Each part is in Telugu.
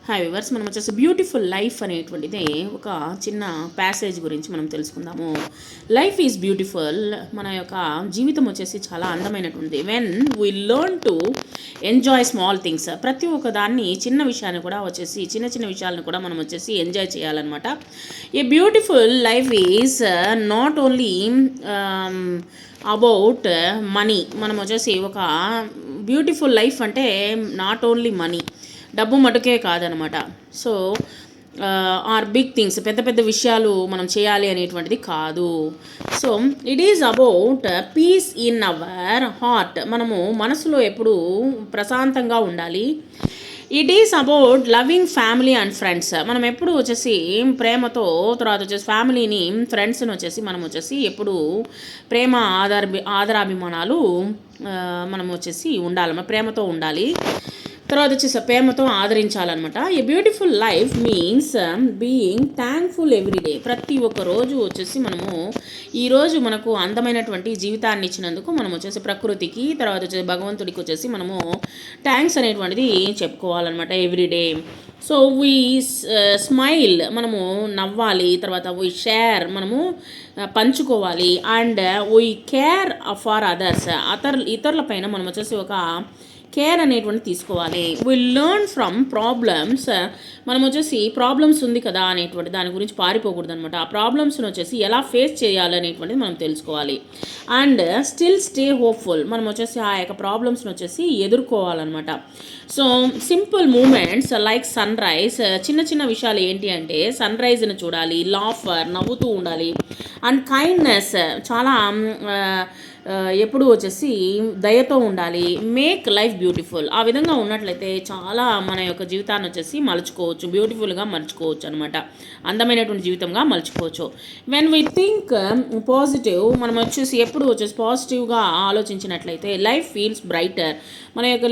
హాయ్ వివర్స్, మనం వచ్చేసి బ్యూటిఫుల్ లైఫ్ అనేటువంటిది ఒక చిన్న ప్యాసేజ్ గురించి మనం తెలుసుకుందాము. Life is beautiful. మన యొక్క జీవితం వచ్చేసి చాలా అందమైనటువంటిది. When we learn to enjoy small things. ప్రతి ఒక్క దాన్ని చిన్న విషయాన్ని కూడా వచ్చేసి చిన్న చిన్న విషయాలను కూడా మనం వచ్చేసి ఎంజాయ్ చేయాలన్నమాట. ఏ beautiful life is not only about money. మనం వచ్చేసి ఒక బ్యూటిఫుల్ లైఫ్ అంటే నాట్ ఓన్లీ మనీ, డబ్బు మటుకే కాదనమాట. సో ఆర్ బిగ్ థింగ్స్, పెద్ద పెద్ద విషయాలు మనం చేయాలి అనేటువంటిది కాదు. So it is about peace in our heart. మనము మనసులో ఎప్పుడు ప్రశాంతంగా ఉండాలి. It is about loving family and friends. మనం ఎప్పుడు వచ్చేసి ప్రేమతో, తర్వాత వచ్చేసి ఫ్యామిలీని, ఫ్రెండ్స్ని వచ్చేసి మనం వచ్చేసి ఎప్పుడు ప్రేమ ఆదరాభిమానాలు మనం వచ్చేసి ఉండాలి, ప్రేమతో ఉండాలి. తర్వాత వచ్చేసి ప్రేమతో ఆదరించాలన్నమాట. A beautiful life means being thankful everyday. ప్రతి ఒక్క రోజు వచ్చేసి మనము ఈరోజు మనకు అందమైనటువంటి జీవితాన్ని ఇచ్చినందుకు మనం వచ్చేసి ప్రకృతికి, తర్వాత వచ్చేసి భగవంతుడికి వచ్చేసి మనము థ్యాంక్స్ అనేటువంటిది చెప్పుకోవాలన్నమాట ఎవ్రీడే. సో వీ స్మైల్, మనము నవ్వాలి. తర్వాత వీ షేర్, మనము పంచుకోవాలి. And we care for others, ఇతరుల పైన మనం వచ్చేసి ఒక కేర్ అనేటువంటి తీసుకోవాలి. Will learn from problems. మనం వచ్చేసి ప్రాబ్లమ్స్ ఉంది కదా అనేటువంటి దాని గురించి పారిపోకూడదు అనమాట. ఆ ప్రాబ్లమ్స్ని వచ్చేసి ఎలా ఫేస్ చేయాలి అనేటువంటిది మనం తెలుసుకోవాలి. And still stay hopeful. మనం వచ్చేసి ఆ యొక్క ప్రాబ్లమ్స్ని వచ్చేసి ఎదుర్కోవాలన్నమాట. So simple moments like sunrise. చిన్న చిన్న విషయాలు ఏంటి అంటే సన్ రైజ్ని చూడాలి, లాఫర్, నవ్వుతూ ఉండాలి. అండ్ కైండ్నెస్, చాలా ఎప్పుడు వచ్చేసి దయతో ఉండాలి. Make life beautiful. ఆ విధంగా ఉన్నట్లయితే చాలా మన యొక్క జీవితాన్ని వచ్చేసి మలుచుకోవచ్చు, బ్యూటిఫుల్గా మలుచుకోవచ్చు అనమాట. అందమైనటువంటి జీవితంగా మలుచుకోవచ్చు. వెన్ వీ థింక్ పాజిటివ్, మనం వచ్చేసి ఎప్పుడు వచ్చేసి పాజిటివ్గా ఆలోచించినట్లయితే లైఫ్ ఫీల్స్ బ్రైటర్. మన యొక్క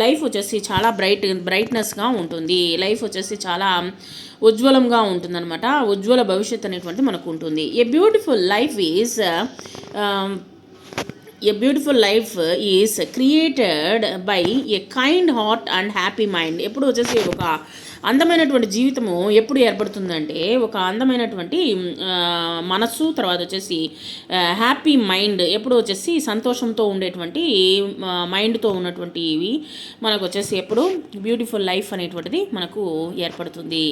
లైఫ్ వచ్చేసి చాలా బ్రైట్నెస్గా ఉంటుంది. లైఫ్ వచ్చేసి చాలా ఉజ్వలంగా ఉంటుందన్నమాట. ఉజ్వల భవిష్యత్తు అనేటువంటిది మనకు ఉంటుంది. ఏ beautiful life is created by A kind heart and happy mind. ఎప్పుడు వచ్చేసి ఒక అందమైనటువంటి జీవితము ఎప్పుడు ఏర్పడుతుందంటే ఒక అందమైనటువంటి మనస్సు, తర్వాత వచ్చేసి హ్యాపీ మైండ్, ఎప్పుడు వచ్చేసి సంతోషంతో ఉండేటువంటి మైండ్తో ఉన్నటువంటివి మనకు వచ్చేసి ఎప్పుడు బ్యూటిఫుల్ లైఫ్ అనేటువంటిది మనకు ఏర్పడుతుంది.